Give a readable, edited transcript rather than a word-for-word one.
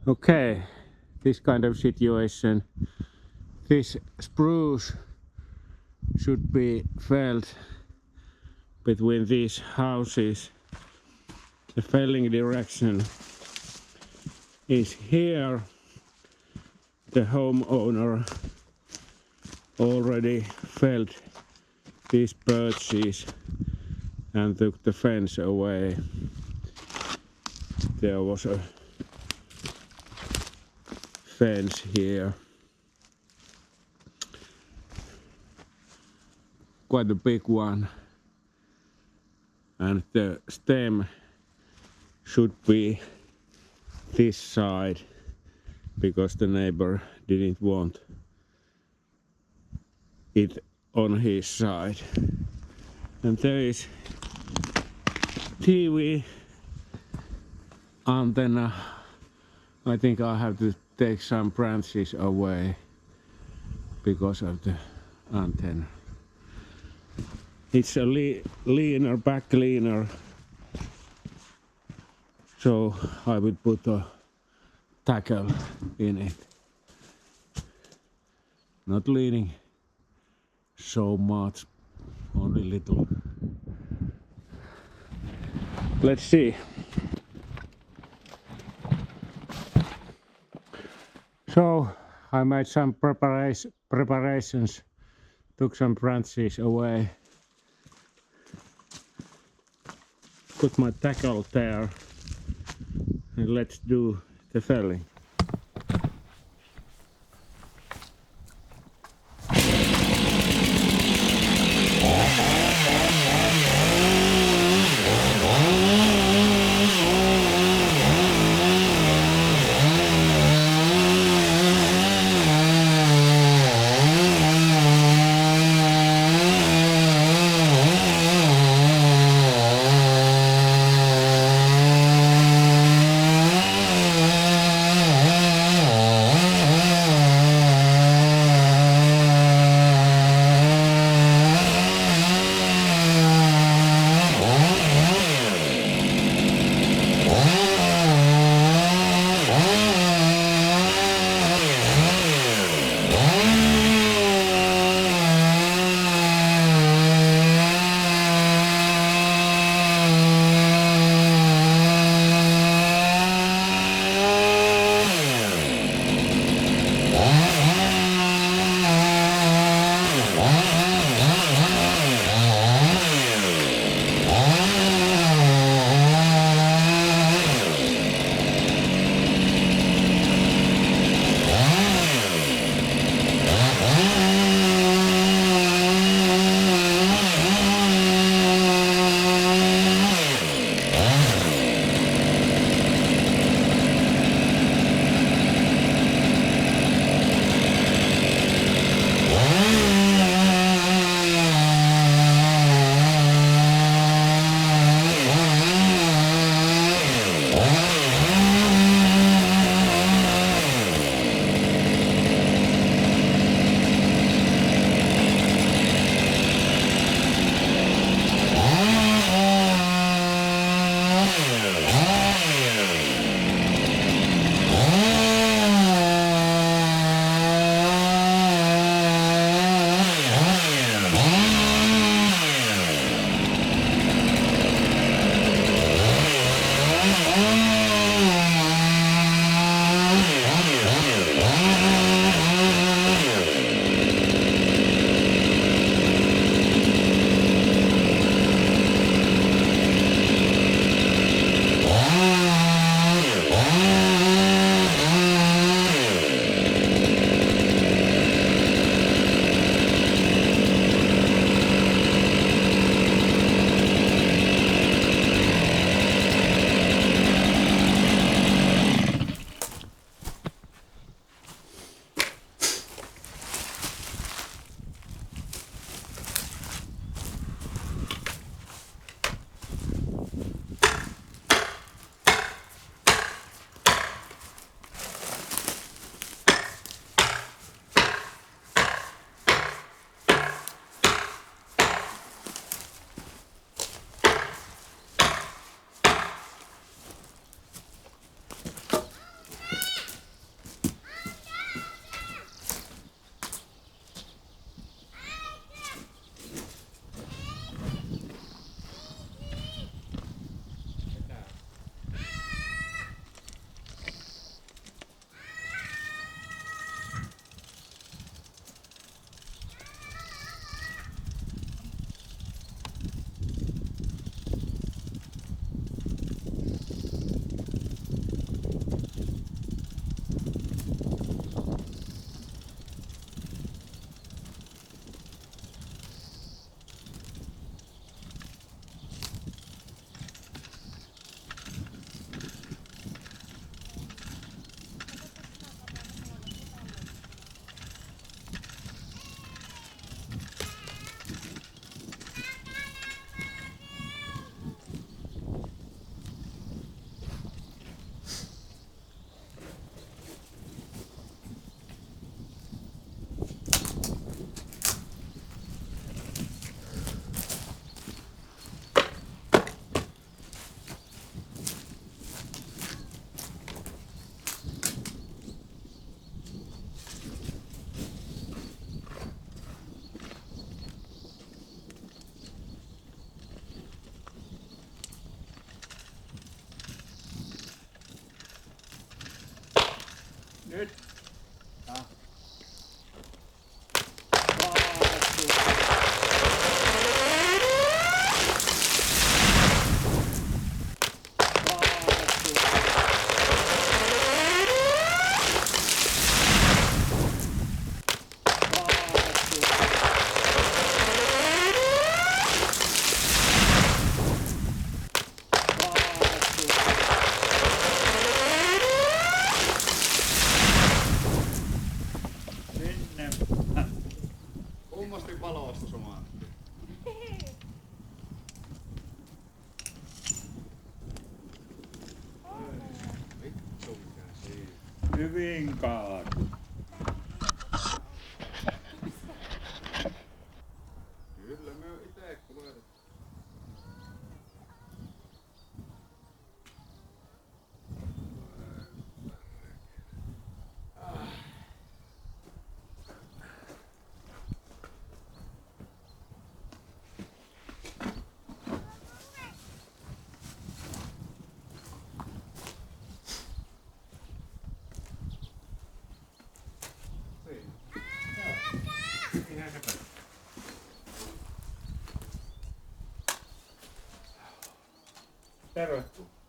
Okay, this kind of situation, this spruce should be felled between these houses. The felling direction is here. The homeowner already felled these birches and took the fence away. There was a fence here, quite a big one, and the stem should be this side because the neighbor didn't want it on his side. And there is TV antenna. I think I have to take some branches away because of the antenna. It's a leaner, back leaner, so I would put a tackle in it. Not leaning so much, only little. Let's see. So I made some preparations, took some branches away, put my tackle there, and let's do the felling. Nyt. Ah. Sinne. Kummasti valoista sumaan. Vittu mikä siinä. Hyvin kaatu. Kyllä me ite kuljetettu. Tervetuloa.